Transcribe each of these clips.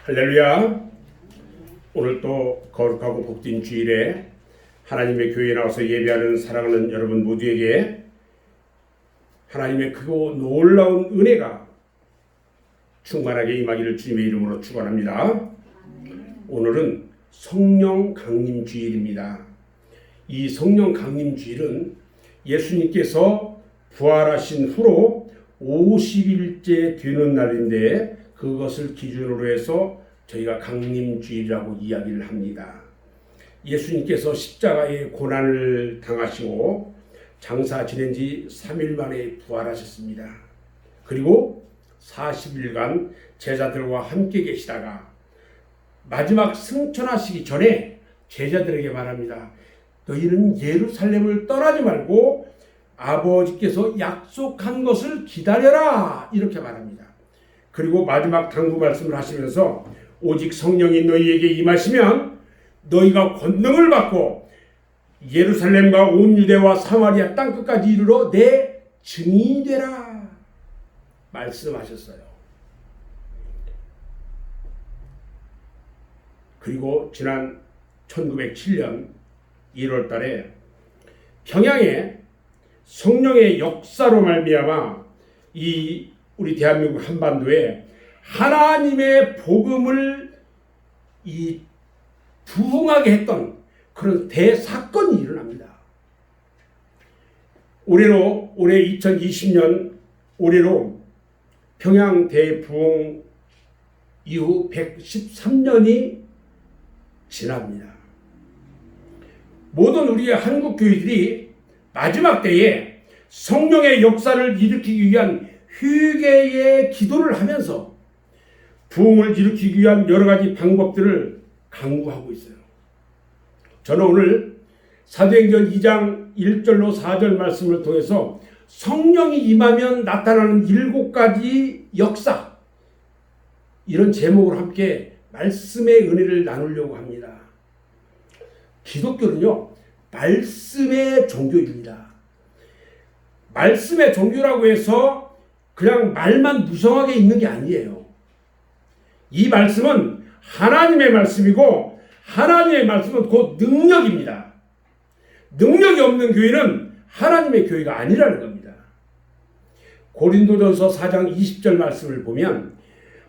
할렐루야. 오늘 또 거룩하고 복된 주일에 하나님의 교회에 나와서 예배하는 사랑하는 여러분 모두에게 하나님의 크고 놀라운 은혜가 충만하게 임하기를 주님의 이름으로 축원합니다. 오늘은 성령 강림 주일입니다. 이 성령 강림 주일은 예수님께서 부활하신 후로 50일째 되는 날인데 그것을 기준으로 해서 저희가 강림주일이라고 이야기를 합니다. 예수님께서 십자가의 고난을 당하시고 장사 지낸 지 3일 만에 부활하셨습니다. 그리고 40일간 제자들과 함께 계시다가 마지막 승천하시기 전에 제자들에게 말합니다. 너희는 예루살렘을 떠나지 말고 아버지께서 약속한 것을 기다려라, 이렇게 말합니다. 그리고 마지막 당부 말씀을 하시면서 오직 성령이 너희에게 임하시면 너희가 권능을 받고 예루살렘과 온 유대와 사마리아 땅끝까지 이르러 내 증인이 되라 말씀하셨어요. 그리고 지난 1907년 1월 달에 평양에 성령의 역사로 말미암아 이 우리 대한민국 한반도에 하나님의 복음을 부흥하게 했던 그런 대사건이 일어납니다. 올해 2020년 올해로 평양 대부흥 이후 113년이 지납니다. 모든 우리의 한국 교회들이 마지막 때에 성령의 역사를 일으키기 위한 회개의 기도를 하면서 부흥을 일으키기 위한 여러 가지 방법들을 강구하고 있어요. 저는 오늘 사도행전 2장 1절로 4절 말씀을 통해서 성령이 임하면 나타나는 7가지 역사, 이런 제목으로 함께 말씀의 은혜를 나누려고 합니다. 기독교는요, 말씀의 종교입니다. 말씀의 종교라고 해서 그냥 말만 무성하게 있는 게 아니에요. 이 말씀은 하나님의 말씀이고 하나님의 말씀은 곧 능력입니다. 능력이 없는 교회는 하나님의 교회가 아니라는 겁니다. 고린도전서 4장 20절 말씀을 보면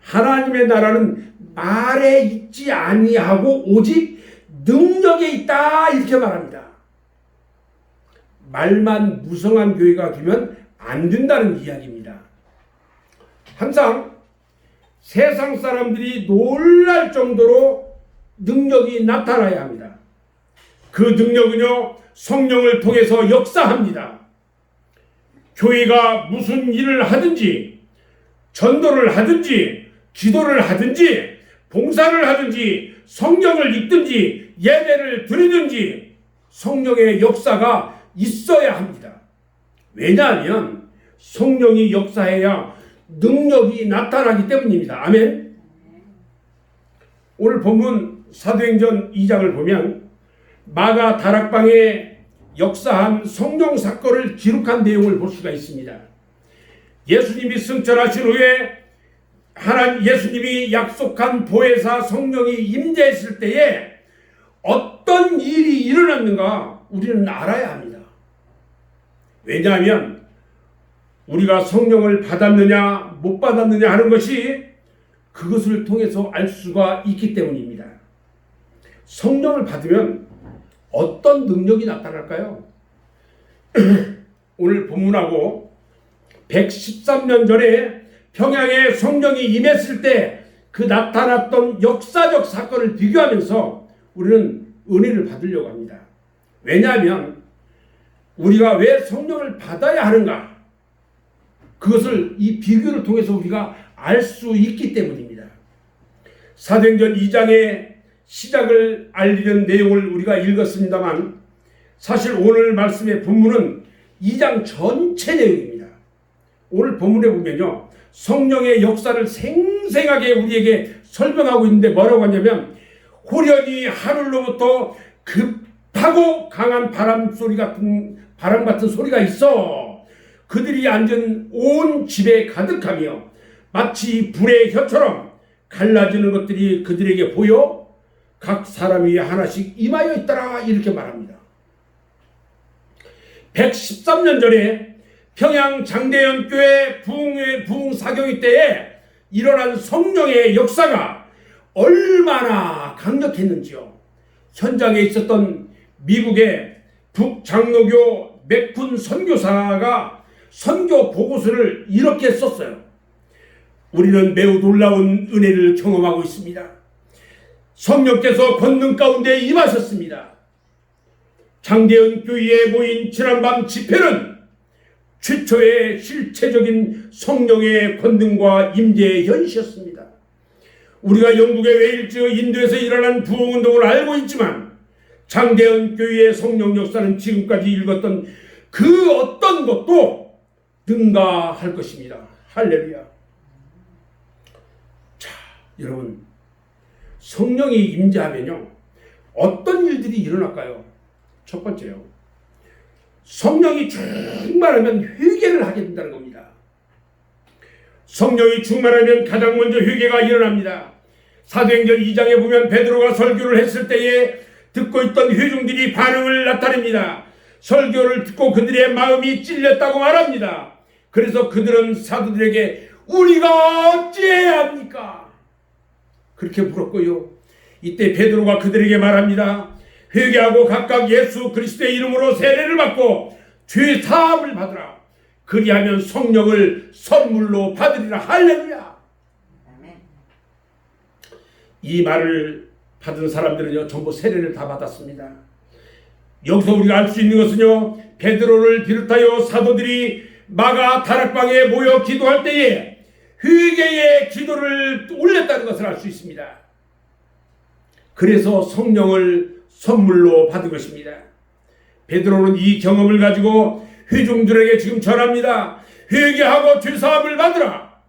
하나님의 나라는 말에 있지 아니하고 오직 능력에 있다, 이렇게 말합니다. 말만 무성한 교회가 되면 안 된다는 이야기입니다. 항상 세상 사람들이 놀랄 정도로 능력이 나타나야 합니다. 그 능력은요, 성령을 통해서 역사합니다. 교회가 무슨 일을 하든지, 전도를 하든지, 기도를 하든지, 봉사를 하든지, 성경을 읽든지, 예배를 드리든지 성령의 역사가 있어야 합니다. 왜냐하면 성령이 역사해야 능력이 나타나기 때문입니다. 아멘. 오늘 본문 사도행전 2장을 보면 마가 다락방에 역사한 성령 사건을 기록한 내용을 볼 수가 있습니다. 예수님이 승천하신 후에 예수님이 약속한 보혜사 성령이 임재했을 때에 어떤 일이 일어났는가 우리는 알아야 합니다. 왜냐하면 우리가 성령을 받았느냐 못 받았느냐 하는 것이 그것을 통해서 알 수가 있기 때문입니다. 성령을 받으면 어떤 능력이 나타날까요? 오늘 본문하고 113년 전에 평양에 성령이 임했을 때 그 나타났던 역사적 사건을 비교하면서 우리는 은혜를 받으려고 합니다. 왜냐하면 우리가 왜 성령을 받아야 하는가, 그것을 이 비교를 통해서 우리가 알 수 있기 때문입니다. 사도행전 2장의 시작을 알리는 내용을 우리가 읽었습니다만 사실 오늘 말씀의 본문은 2장 전체 내용입니다. 오늘 본문에 보면요, 성령의 역사를 생생하게 우리에게 설명하고 있는데 뭐라고 하냐면 호련히 하늘로부터 급하고 강한 바람 같은 소리가 있어 그들이 앉은 온 집에 가득하며 마치 불의 혀처럼 갈라지는 것들이 그들에게 보여 각 사람 위에 하나씩 임하여 있더라 이렇게 말합니다. 113년 전에 평양 장대현 교회 부흥 사경회 때에 일어난 성령의 역사가 얼마나 강력했는지요. 현장에 있었던 미국의 북장로교 맥쿤 선교사가 선교 보고서를 이렇게 썼어요. 우리는 매우 놀라운 은혜를 경험하고 있습니다. 성령께서 권능 가운데 임하셨습니다. 장대현 교회에 모인 지난밤 집회는 최초의 실체적인 성령의 권능과 임재의 현시였습니다. 우리가 영국의 웨일즈, 인도에서 일어난 부흥운동을 알고 있지만 장대현 교회의 성령 역사는 지금까지 읽었던 그 어떤 것도 능가할 것입니다. 할렐루야. 자, 여러분, 성령이 임재하면요 어떤 일들이 일어날까요? 첫 번째요, 성령이 충만하면 회개를 하게 된다는 겁니다. 성령이 충만하면 가장 먼저 회개가 일어납니다. 사도행전 2장에 보면 베드로가 설교를 했을 때에 듣고 있던 회중들이 반응을 나타냅니다. 설교를 듣고 그들의 마음이 찔렸다고 말합니다. 그래서 그들은 사도들에게 우리가 어찌해야 합니까? 그렇게 물었고요. 이때 베드로가 그들에게 말합니다. 회개하고 각각 예수 그리스도의 이름으로 세례를 받고 죄 사함을 받으라. 그리하면 성령을 선물로 받으리라. 할렐루야. 이 말을 받은 사람들은요 전부 세례를 다 받았습니다. 여기서 우리가 알 수 있는 것은요, 베드로를 비롯하여 사도들이 마가 다락방에 모여 기도할 때에 회개의 기도를 올렸다는 것을 알 수 있습니다. 그래서 성령을 선물로 받은 것입니다. 베드로는 이 경험을 가지고 회중들에게 지금 전합니다. 회개하고 죄사함을 받으라.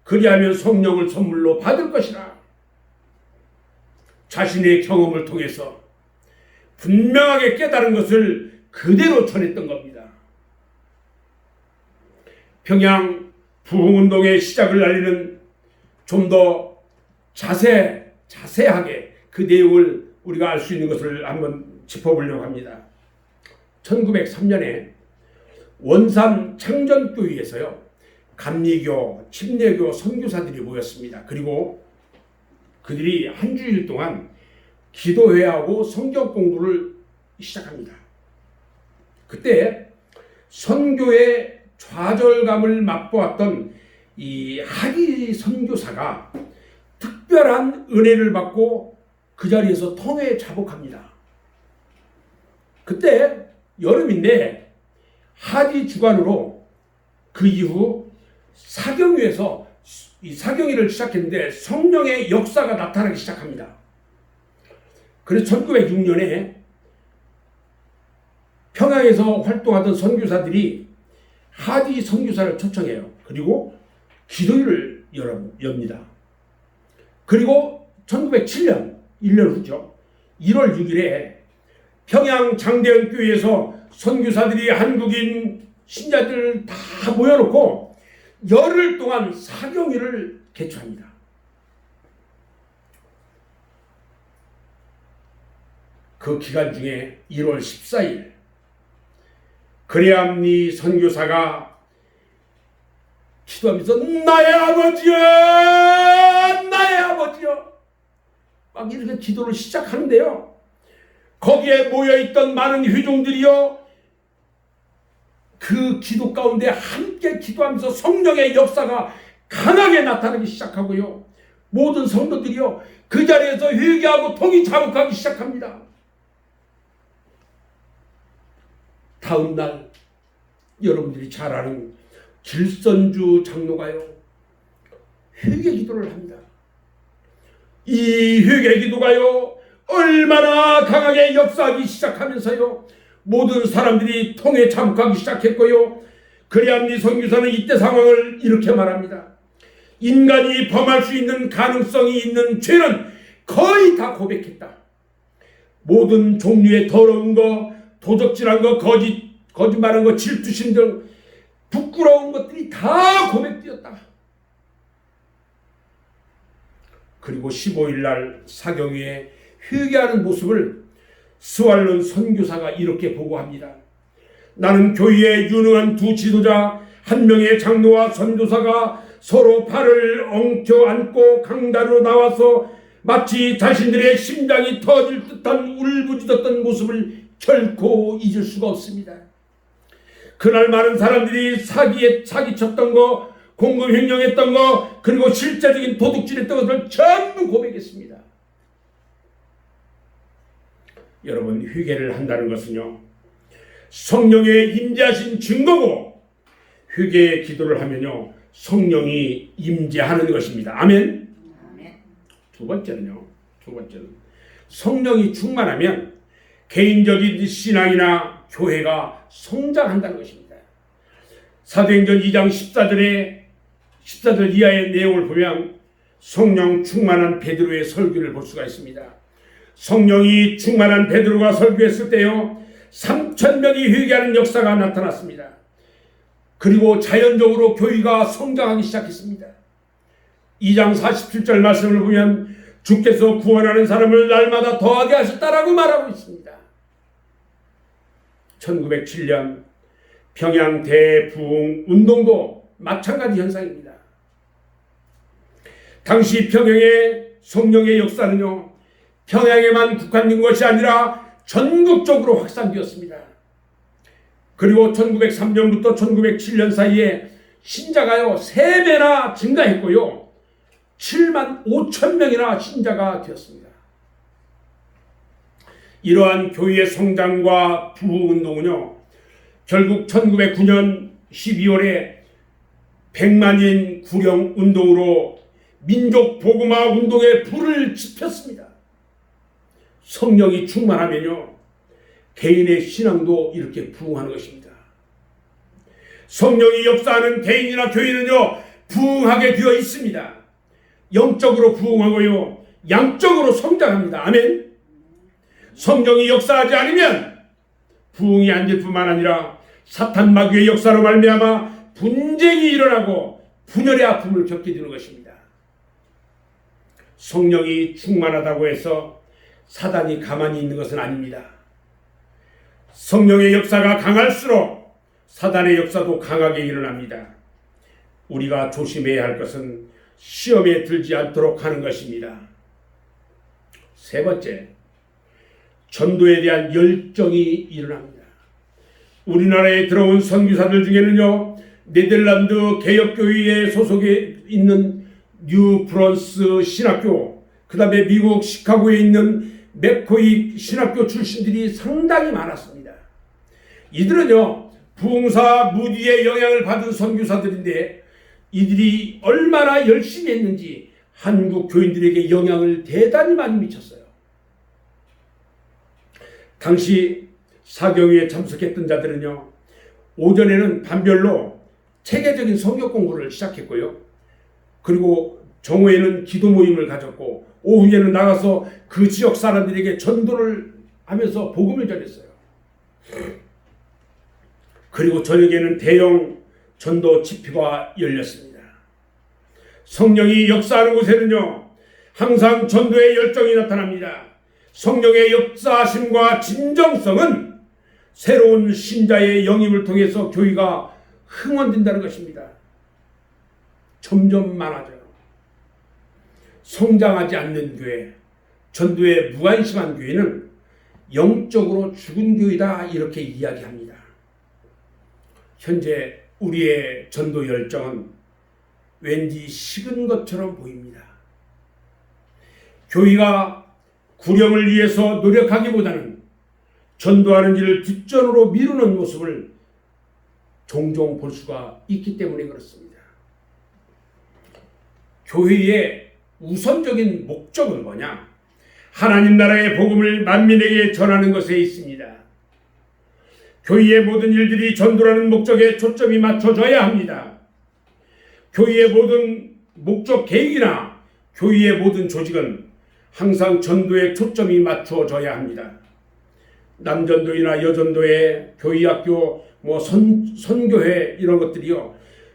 그리하면 성령을 선물로 받을 것이라. 자신의 경험을 통해서 분명하게 깨달은 것을 그대로 전했던 겁니다. 평양 부흥운동의 시작을 알리는 좀 더 자세하게 그 내용을 우리가 알 수 있는 것을 한번 짚어보려고 합니다. 1903년에 원산 창전교회에서요 감리교, 침례교 선교사들이 모였습니다. 그리고 그들이 한 주일 동안 기도회하고 성경 공부를 시작합니다. 그때 선교의 좌절감을 맛보았던 이 하기 선교사가 특별한 은혜를 받고 그 자리에서 통회 자복합니다. 그때 여름인데 하기 주관으로 그 이후 사경위에서 이 사경위를 시작했는데 성령의 역사가 나타나기 시작합니다. 그래서 1906년에 평양에서 활동하던 선교사들이 하디 선교사를 초청해요. 그리고 기도회를 엽니다. 그리고 1907년 1년 후죠. 1월 6일에 평양 장대현 교회에서 선교사들이 한국인 신자들 다 모여놓고 열흘 동안 사경회를 개최합니다. 그 기간 중에 1월 14일 그레암리 선교사가 기도하면서 나의 아버지여, 나의 아버지여 막 이렇게 기도를 시작하는데요, 거기에 모여있던 많은 회중들이요 그 기도 가운데 함께 기도하면서 성령의 역사가 강하게 나타나기 시작하고요, 모든 성도들이요 그 자리에서 회개하고 통이 자복하기 시작합니다. 다음 날 여러분들이 잘 아는 길선주 장로가요 회개 기도를 합니다. 이 회개 기도가요 얼마나 강하게 역사하기 시작하면서요 모든 사람들이 통에 참가하기 시작했고요, 그레암리 선교사는 이때 상황을 이렇게 말합니다. 인간이 범할 수 있는 가능성이 있는 죄는 거의 다 고백했다. 모든 종류의 더러운 거, 도적질한 거, 거짓말한 거, 질투심 등 부끄러운 것들이 다 고백되었다. 그리고 15일 날 사경위에 회개하는 모습을 스왈론 선교사가 이렇게 보고합니다. 나는 교회의 유능한 두 지도자, 한 명의 장로와 선교사가 서로 팔을 엉켜 안고 강다리로 나와서 마치 자신들의 심장이 터질 듯한 울부짖었던 모습을 결코 잊을 수가 없습니다. 그날 많은 사람들이 사기쳤던 거, 공금 횡령했던 거, 그리고 실제적인 도둑질했던 것을 전부 고백했습니다. 여러분, 회개를 한다는 것은요, 성령의 임재하신 증거고, 회개의 기도를 하면요, 성령이 임재하는 것입니다. 아멘. 두 번째는 성령이 충만하면 개인적인 신앙이나 교회가 성장한다는 것입니다. 사도행전 2장 14절 이하의 내용을 보면 성령 충만한 베드로의 설교를 볼 수가 있습니다. 성령이 충만한 베드로가 설교했을 때요, 3,000명이 회개하는 역사가 나타났습니다. 그리고 자연적으로 교회가 성장하기 시작했습니다. 2장 47절 말씀을 보면 주께서 구원하는 사람을 날마다 더하게 하셨다라고 말하고 있습니다. 1907년 평양 대부흥 운동도 마찬가지 현상입니다. 당시 평양의 성령의 역사는요, 평양에만 국한된 것이 아니라 전국적으로 확산되었습니다. 그리고 1903년부터 1907년 사이에 신자가요 3배나 증가했고요, 7만 5천 명이나 신자가 되었습니다. 이러한 교회의 성장과 부흥운동은요, 결국 1909년 12월에 100만인 구령 운동으로 민족 복음화 운동에 불을 지폈습니다. 성령이 충만하면요, 개인의 신앙도 이렇게 부흥하는 것입니다. 성령이 역사하는 개인이나 교회는요, 부흥하게 되어 있습니다. 영적으로 부흥하고요, 양적으로 성장합니다. 아멘. 성령이 역사하지 않으면 부흥이 안 될 뿐만 아니라 사탄 마귀의 역사로 말미암아 분쟁이 일어나고 분열의 아픔을 겪게 되는 것입니다. 성령이 충만하다고 해서 사단이 가만히 있는 것은 아닙니다. 성령의 역사가 강할수록 사단의 역사도 강하게 일어납니다. 우리가 조심해야 할 것은 시험에 들지 않도록 하는 것입니다. 세 번째, 전도에 대한 열정이 일어납니다. 우리나라에 들어온 선교사들 중에는요, 네덜란드 개혁교회에 소속에 있는 뉴 프랑스 신학교, 그 다음에 미국 시카고에 있는 맥코이 신학교 출신들이 상당히 많았습니다. 이들은요, 부흥사 무디의 영향을 받은 선교사들인데 이들이 얼마나 열심히 했는지 한국 교인들에게 영향을 대단히 많이 미쳤어요. 당시 사경위에 참석했던 자들은요, 오전에는 반별로 체계적인 성경 공부를 시작했고요, 그리고 정오에는 기도 모임을 가졌고 오후에는 나가서 그 지역 사람들에게 전도를 하면서 복음을 전했어요. 그리고 저녁에는 대형 전도 집회가 열렸습니다. 성령이 역사하는 곳에는요, 항상 전도의 열정이 나타납니다. 성령의 역사하심과 진정성은 새로운 신자의 영입을 통해서 교회가 흥원된다는 것입니다. 점점 많아져요. 성장하지 않는 교회, 전도에 무관심한 교회는 영적으로 죽은 교회다, 이렇게 이야기합니다. 현재 우리의 전도 열정은 왠지 식은 것처럼 보입니다. 교회가 구령을 위해서 노력하기보다는 전도하는 일을 뒷전으로 미루는 모습을 종종 볼 수가 있기 때문에 그렇습니다. 교회의 우선적인 목적은 뭐냐? 하나님 나라의 복음을 만민에게 전하는 것에 있습니다. 교회의 모든 일들이 전도라는 목적에 초점이 맞춰져야 합니다. 교회의 모든 목적 계획이나 교회의 모든 조직은 항상 전도에 초점이 맞춰져야 합니다. 남전도이나 여전도회, 교회학교, 선교회 이런 것들이요,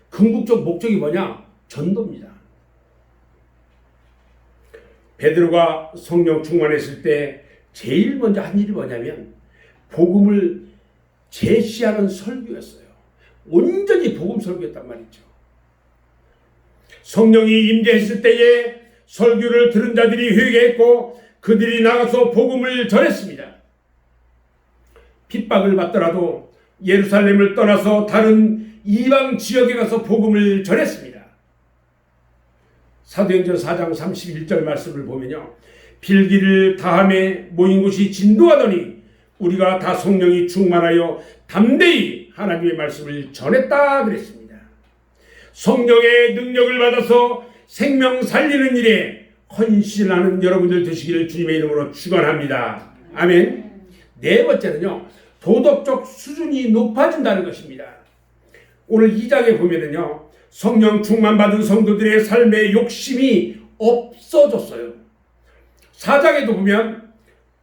궁극적 목적이 뭐냐? 전도입니다. 베드로가 성령 충만했을 때 제일 먼저 한 일이 뭐냐면 복음을 제시하는 설교였어요. 온전히 복음 설교였단 말이죠. 성령이 임재했을 때에 설교를 들은 자들이 회개했고 그들이 나가서 복음을 전했습니다. 핍박을 받더라도 예루살렘을 떠나서 다른 이방 지역에 가서 복음을 전했습니다. 사도행전 4장 31절 말씀을 보면요, 빌기를 다함에 모인 곳이 진도하더니 우리가 다 성령이 충만하여 담대히 하나님의 말씀을 전했다 그랬습니다. 성령의 능력을 받아서 생명 살리는 일에 헌신하는 여러분들 되시기를 주님의 이름으로 축원합니다. 아멘. 네 번째는요, 도덕적 수준이 높아진다는 것입니다. 오늘 2장에 보면은요, 성령 충만 받은 성도들의 삶의 욕심이 없어졌어요. 4장에도 보면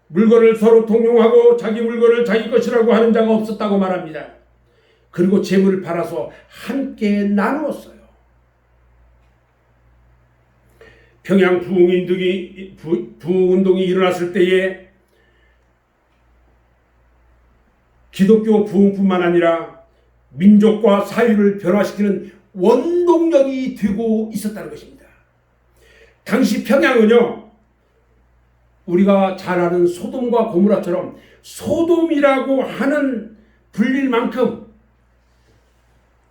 물건을 서로 통용하고 자기 물건을 자기 것이라고 하는 자가 없었다고 말합니다. 그리고 재물을 팔아서 함께 나누었어요. 평양 부흥운동이 일어났을 때에 기독교 부흥뿐만 아니라 민족과 사회를 변화시키는 원동력이 되고 있었다는 것입니다. 당시 평양은요, 우리가 잘 아는 소돔과 고모라처럼 소돔이라고 하는 불릴 만큼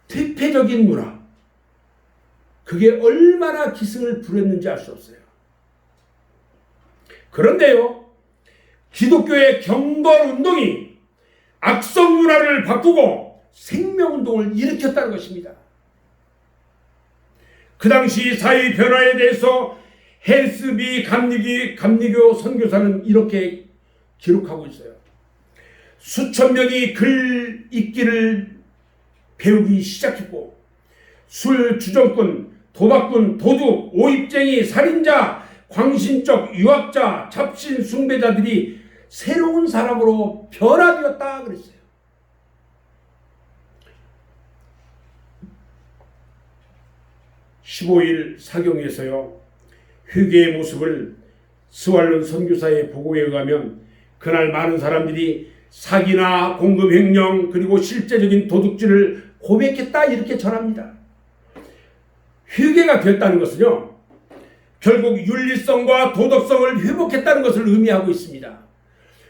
퇴폐적인 문화, 그게 얼마나 기승을 부렸는지 알 수 없어요. 그런데요, 기독교의 경건운동이 악성 문화를 바꾸고 생명운동을 일으켰다는 것입니다. 그 당시 사회 변화에 대해서 헬스비 감리교 선교사는 이렇게 기록하고 있어요. 수천 명이 글 읽기를 배우기 시작했고 술 주정꾼, 도박꾼, 도둑, 오입쟁이, 살인자, 광신적 유학자, 잡신 숭배자들이 새로운 사람으로 변화되었다 그랬어요. (15일) 사경에서요, 회개의 모습을 스왈론 선교사의 보고에 의하면 그날 많은 사람들이 사기나 공금횡령 그리고 실제적인 도둑질을 고백했다 이렇게 전합니다. 회개가 되었다는 것은요, 결국 윤리성과 도덕성을 회복했다는 것을 의미하고 있습니다.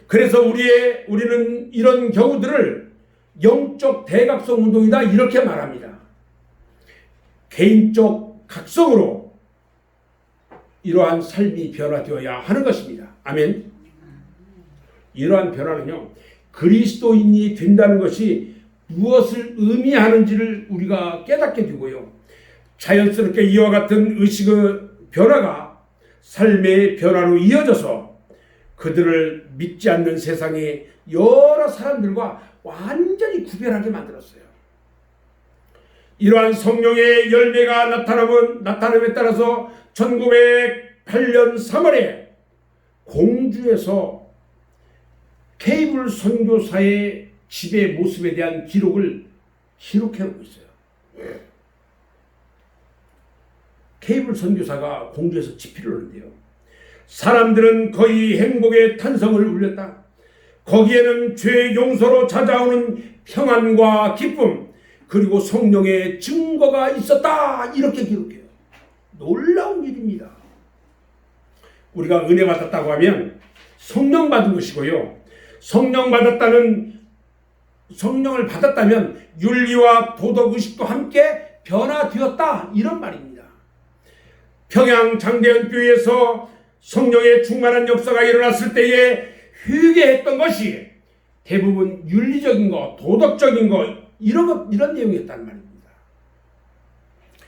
그래서 우리는 이런 경우들을 영적 대각성 운동이다 이렇게 말합니다. 개인적 각성으로 이러한 삶이 변화되어야 하는 것입니다. 아멘. 이러한 변화는요, 그리스도인이 된다는 것이 무엇을 의미하는지를 우리가 깨닫게 되고요, 자연스럽게 이와 같은 의식의 변화가 삶의 변화로 이어져서 그들을 믿지 않는 세상의 여러 사람들과 완전히 구별하게 만들었어요. 이러한 성령의 열매가 나타남에 따라서 1908년 3월에 공주에서 케이블 선교사의 집의 모습에 대한 기록을 기록해놓고 있어요. 케이블 선교사가 공주에서 집필을 하는데요, 사람들은 거의 행복의 탄성을 울렸다. 거기에는 죄 용서로 찾아오는 평안과 기쁨 그리고 성령의 증거가 있었다 이렇게 기록해요. 놀라운 일입니다. 우리가 은혜 받았다고 하면 성령 받은 것이고요, 성령을 받았다면 윤리와 도덕의식도 함께 변화되었다 이런 말입니다. 평양 장대현교회에서 성령의 충만한 역사가 일어났을 때에 회개했던 것이 대부분 윤리적인 것, 도덕적인 것 이런 내용이었단 말입니다.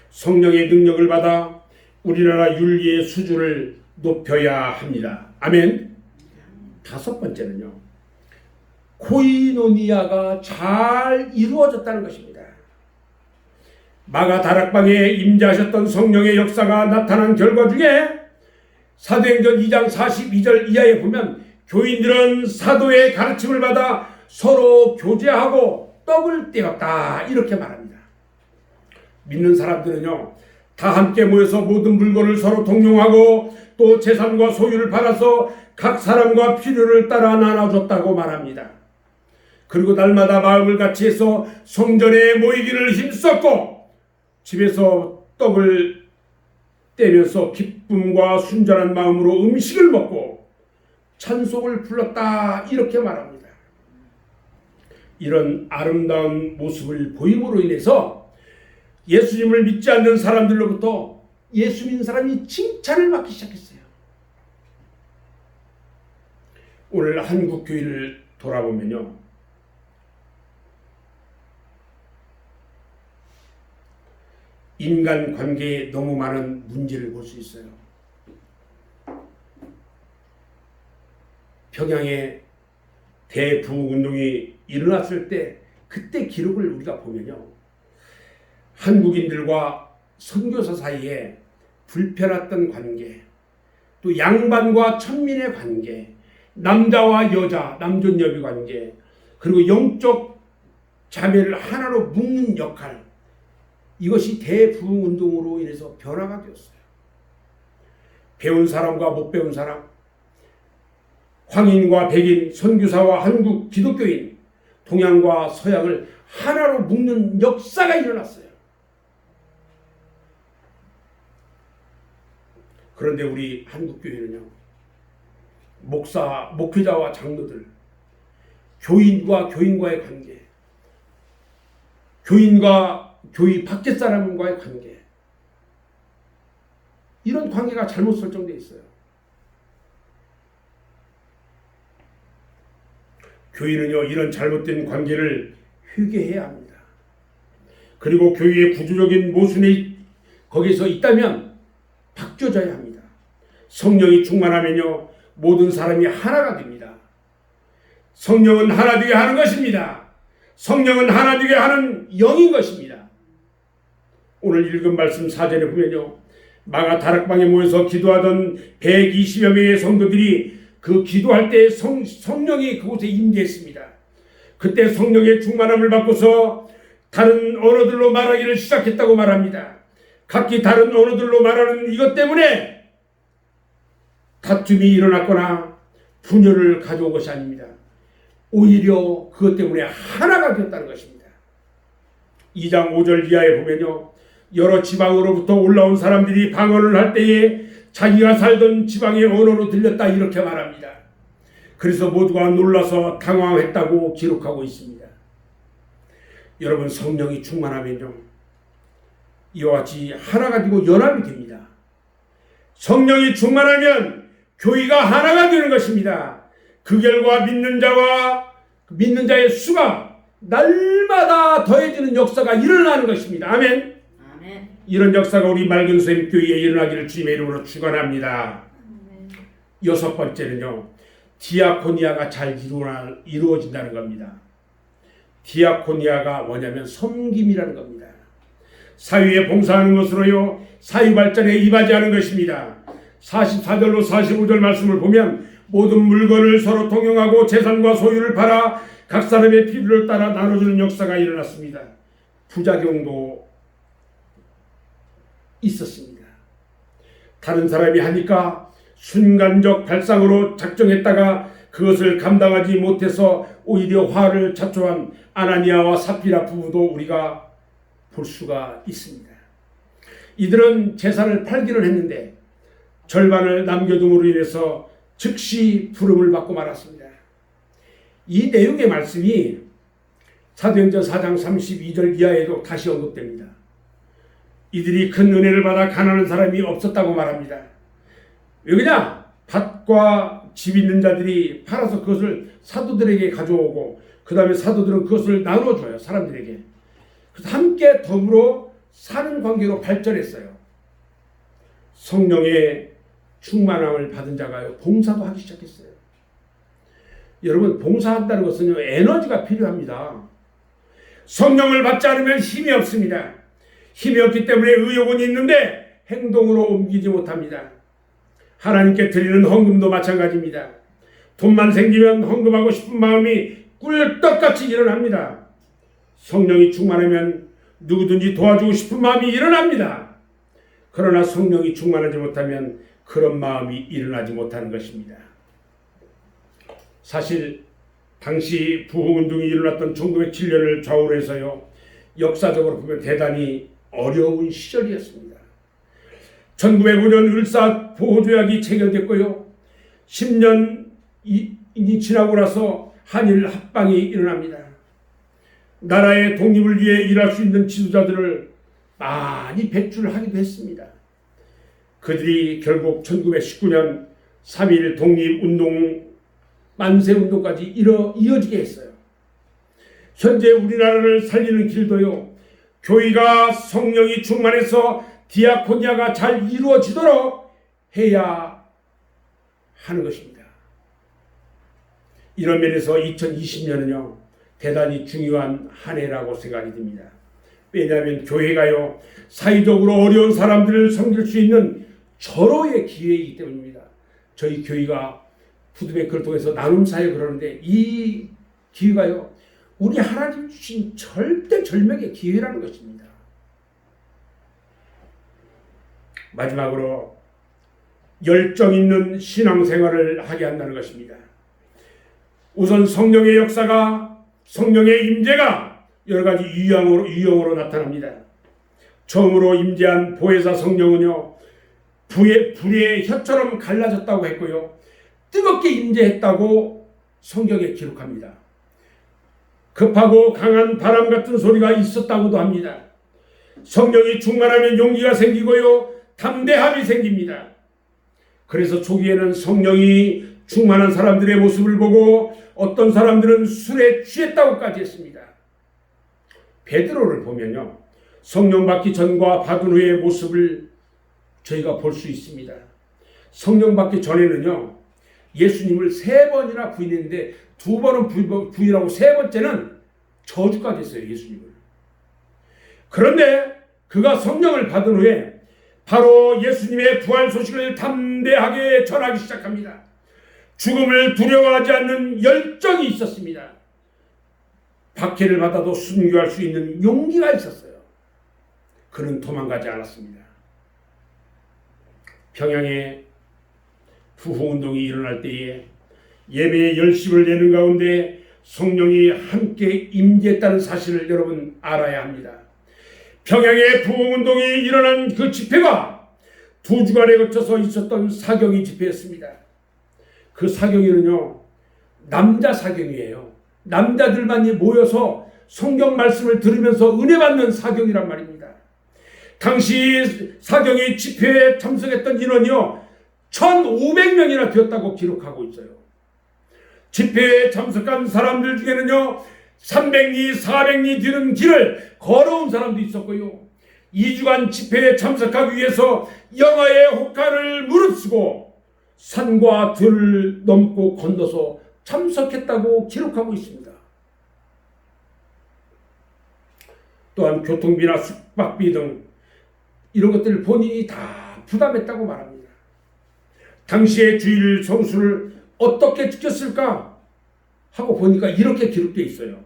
성령의 능력을 받아 우리나라 윤리의 수준을 높여야 합니다. 아멘. 다섯 번째는요, 코이노니아가 잘 이루어졌다는 것입니다. 마가 다락방에 임재하셨던 성령의 역사가 나타난 결과 중에 사도행전 2장 42절 이하에 보면 교인들은 사도의 가르침을 받아 서로 교제하고 떡을 떼었다 이렇게 말합니다. 믿는 사람들은요, 다 함께 모여서 모든 물건을 서로 동용하고 또 재산과 소유를 팔아서 각 사람과 필요를 따라 나눠줬다고 말합니다. 그리고 날마다 마음을 같이해서 성전에 모이기를 힘썼고 집에서 떡을 떼면서 기쁨과 순전한 마음으로 음식을 먹고 찬송을 불렀다, 이렇게 말합니다. 이런 아름다운 모습을 보임으로 인해서 예수님을 믿지 않는 사람들로부터 예수 믿는 사람이 칭찬을 받기 시작했어요. 오늘 한국 교회를 돌아보면요, 인간관계에 너무 많은 문제를 볼 수 있어요. 평양에 대부흥운동이 일어났을 때 그때 기록을 우리가 보면요, 한국인들과 선교사 사이에 불편했던 관계, 또 양반과 천민의 관계, 남자와 여자, 남존여비 관계, 그리고 영적 자매를 하나로 묶는 역할, 이것이 대부흥운동으로 인해서 변화가 되었어요. 배운 사람과 못 배운 사람, 황인과 백인, 선교사와 한국 기독교인, 동양과 서양을 하나로 묶는 역사가 일어났어요. 그런데 우리 한국교회는요, 목회자와 장로들, 교인과 교인과의 관계, 교인과 교회 밖의 사람과의 관계, 이런 관계가 잘못 설정되어 있어요. 교인은요, 이런 잘못된 관계를 회개해야 합니다. 그리고 교회의 구조적인 모순이 거기서 있다면 바뀌어져야 합니다. 성령이 충만하면요, 모든 사람이 하나가 됩니다. 성령은 하나 되게 하는 것입니다. 성령은 하나 되게 하는 영인 것입니다. 오늘 읽은 말씀 4절에 보면요, 마가 다락방에 모여서 기도하던 120여 명의 성도들이 그 기도할 때 성령이 그곳에 임재했습니다. 그때 성령의 충만함을 받고서 다른 언어들로 말하기를 시작했다고 말합니다. 각기 다른 언어들로 말하는 이것 때문에 다툼이 일어났거나 분열을 가져온 것이 아닙니다. 오히려 그것 때문에 하나가 되었다는 것입니다. 2장 5절 이하에 보면요, 여러 지방으로부터 올라온 사람들이 방언을 할 때에 자기가 살던 지방의 언어로 들렸다, 이렇게 말합니다. 그래서 모두가 놀라서 당황했다고 기록하고 있습니다. 여러분, 성령이 충만하면요, 이와 같이 하나가 되고 연합이 됩니다. 성령이 충만하면 교회가 하나가 되는 것입니다. 그 결과 믿는 자의 수가 날마다 더해지는 역사가 일어나는 것입니다. 아멘. 아멘. 이런 역사가 우리 맑은 샘 교회에 일어나기를 주님의 이름으로 축원합니다. 여섯 번째는요, 디아코니아가 잘 이루어진다는 겁니다. 디아코니아가 뭐냐면 섬김이라는 겁니다. 사회에 봉사하는 것으로요, 사회 발전에 임하지 것입니다. 44절로 45절 말씀을 보면 모든 물건을 서로 통용하고 재산과 소유를 팔아 각 사람의 필요를 따라 나눠주는 역사가 일어났습니다. 부작용도 있었습니다. 다른 사람이 하니까 순간적 발상으로 작정했다가 그것을 감당하지 못해서 오히려 화를 자초한 아나니아와 삽비라 부부도 우리가 볼 수가 있습니다. 이들은 재산을 팔기를 했는데 절반을 남겨둠으로 인해서 즉시 부름을 받고 말았습니다. 이 내용의 말씀이 사도행전 4장 32절 이하에도 다시 언급됩니다. 이들이 큰 은혜를 받아 가난한 사람이 없었다고 말합니다. 왜 그러냐? 밭과 집 있는 자들이 팔아서 그것을 사도들에게 가져오고 그 다음에 사도들은 그것을 나눠줘요, 사람들에게. 그래서 함께 더불어 사는 관계로 발전했어요. 성령의 충만함을 받은 자가 봉사도 하기 시작했어요. 여러분, 봉사한다는 것은 에너지가 필요합니다. 성령을 받지 않으면 힘이 없습니다. 힘이 없기 때문에 의욕은 있는데 행동으로 옮기지 못합니다. 하나님께 드리는 헌금도 마찬가지입니다. 돈만 생기면 헌금하고 싶은 마음이 꿀떡같이 일어납니다. 성령이 충만하면 누구든지 도와주고 싶은 마음이 일어납니다. 그러나 성령이 충만하지 못하면 그런 마음이 일어나지 못하는 것입니다. 사실 당시 부흥운동이 일어났던 1907년을 좌우로 해서요, 역사적으로 보면 대단히 어려운 시절이었습니다. 1905년 을사 보호조약이 체결됐고요, 10년이 지나고 나서 한일 합방이 일어납니다. 나라의 독립을 위해 일할 수 있는 지도자들을 많이 배출하기도 했습니다. 그들이 결국 1919년 3.1 독립운동 만세운동까지 이어지게 했어요. 현재 우리나라를 살리는 길도요, 교회가 성령이 충만해서 디아코니아가 잘 이루어지도록 해야 하는 것입니다. 이런 면에서 2020년은요 대단히 중요한 한 해라고 생각이 듭니다. 왜냐하면 교회가요 사회적으로 어려운 사람들을 섬길 수 있는 절호의 기회이기 때문입니다. 저희 교회가 푸드뱅크를 통해서 나눔 사역을 하는데 이 기회가요 우리 하나님 주신 절대절명의 기회라는 것입니다. 마지막으로 열정 있는 신앙생활을 하게 한다는 것입니다. 우선 성령의 역사가, 성령의 임재가 여러 가지 유형으로 나타납니다. 처음으로 임재한 보혜사 성령은요 불의 혀처럼 갈라졌다고 했고요, 뜨겁게 임재했다고 성경에 기록합니다. 급하고 강한 바람 같은 소리가 있었다고도 합니다. 성령이 충만하면 용기가 생기고요, 담대함이 생깁니다. 그래서 초기에는 성령이 충만한 사람들의 모습을 보고 어떤 사람들은 술에 취했다고까지 했습니다. 베드로를 보면요 성령 받기 전과 받은 후의 모습을 저희가 볼 수 있습니다. 성령 받기 전에는요 예수님을 3번이나 부인했는데 2번은 부인하고 3번째는 저주까지 했어요, 예수님을. 그런데 그가 성령을 받은 후에 바로 예수님의 부활 소식을 담대하게 전하기 시작합니다. 죽음을 두려워하지 않는 열정이 있었습니다. 박해를 받아도 순교할 수 있는 용기가 있었어요. 그는 도망가지 않았습니다. 평양에 부흥운동이 일어날 때에 예배에 열심을 내는 가운데 성령이 함께 임재했다는 사실을 여러분 알아야 합니다. 평양에 부흥운동이 일어난 그 집회가 2주간에 거쳐서 있었던 사경이 집회였습니다. 그 사경에는요 남자 사경이에요. 남자들만 모여서 성경 말씀을 들으면서 은혜 받는 사경이란 말입니다. 당시 사경이 집회에 참석했던 인원이요 1,500명이나 되었다고 기록하고 있어요. 집회에 참석한 사람들 중에는요 300리, 400리 되는 길을 걸어온 사람도 있었고요, 2주간 집회에 참석하기 위해서 영하의 혹한을 무릅쓰고 산과 들을 넘고 건너서 참석했다고 기록하고 있습니다. 또한 교통비나 숙박비 등 이런 것들을 본인이 다 부담했다고 말합니다. 당시의 주일 성수를 어떻게 지켰을까 하고 보니까 이렇게 기록되어 있어요.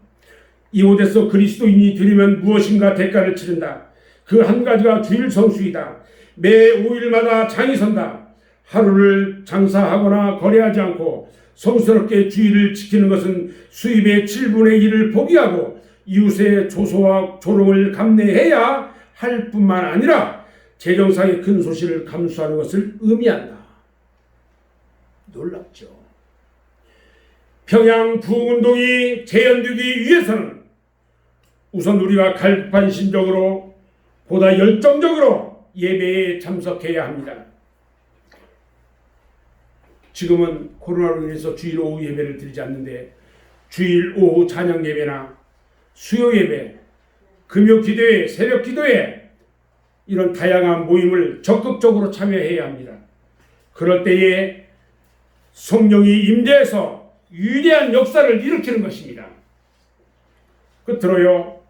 이곳에서 그리스도인이 드리면 무엇인가 대가를 치른다. 그 한 가지가 주일 성수이다. 매 5일마다 장이 선다. 하루를 장사하거나 거래하지 않고 성스럽게 주일을 지키는 것은 수입의 7분의 1을 포기하고 이웃의 조소와 조롱을 감내해야 할 뿐만 아니라 재정상의 큰 소실을 감수하는 것을 의미한다. 놀랍죠. 평양 부흥운동이 재현되기 위해서는 우선 우리가 갈판신적으로 보다 열정적으로 예배에 참석해야 합니다. 지금은 코로나로 인해서 주일 오후 예배를 드리지 않는데 주일 오후 찬양 예배나 수요 예배, 금요 기도회, 새벽 기도회 이런 다양한 모임을 적극적으로 참여해야 합니다. 그럴 때에 성령이 임재해서 위대한 역사를 일으키는 것입니다. 끝으로요,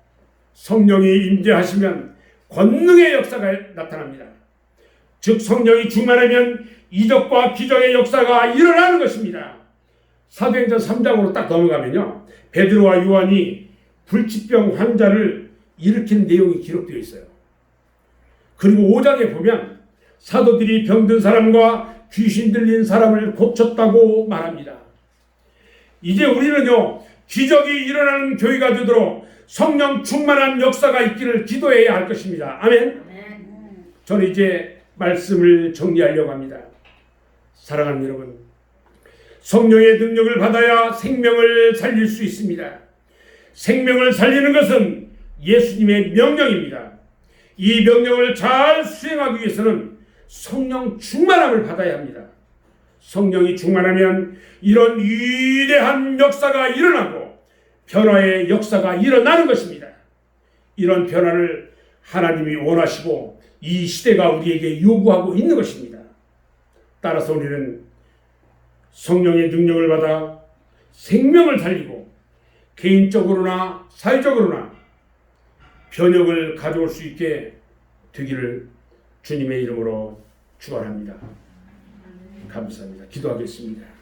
성령이 임재하시면 권능의 역사가 나타납니다. 즉 성령이 충만하면 이적과 기적의 역사가 일어나는 것입니다. 사도행전 3장으로 딱 넘어가면요, 베드로와 요한이 불치병 환자를 일으킨 내용이 기록되어 있어요. 그리고 5장에 보면 사도들이 병든 사람과 귀신 들린 사람을 고쳤다고 말합니다. 이제 우리는요, 기적이 일어나는 교회가 되도록 성령 충만한 역사가 있기를 기도해야 할 것입니다. 아멘. 저는 이제 말씀을 정리하려고 합니다. 사랑하는 여러분, 성령의 능력을 받아야 생명을 살릴 수 있습니다. 생명을 살리는 것은 예수님의 명령입니다. 이 명령을 잘 수행하기 위해서는 성령 충만함을 받아야 합니다. 성령이 충만하면 이런 위대한 역사가 일어나고 변화의 역사가 일어나는 것입니다. 이런 변화를 하나님이 원하시고 이 시대가 우리에게 요구하고 있는 것입니다. 따라서 우리는 성령의 능력을 받아 생명을 살리고 개인적으로나 사회적으로나 변혁을 가져올 수 있게 되기를 주님의 이름으로 축원합니다. 감사합니다. 기도하겠습니다.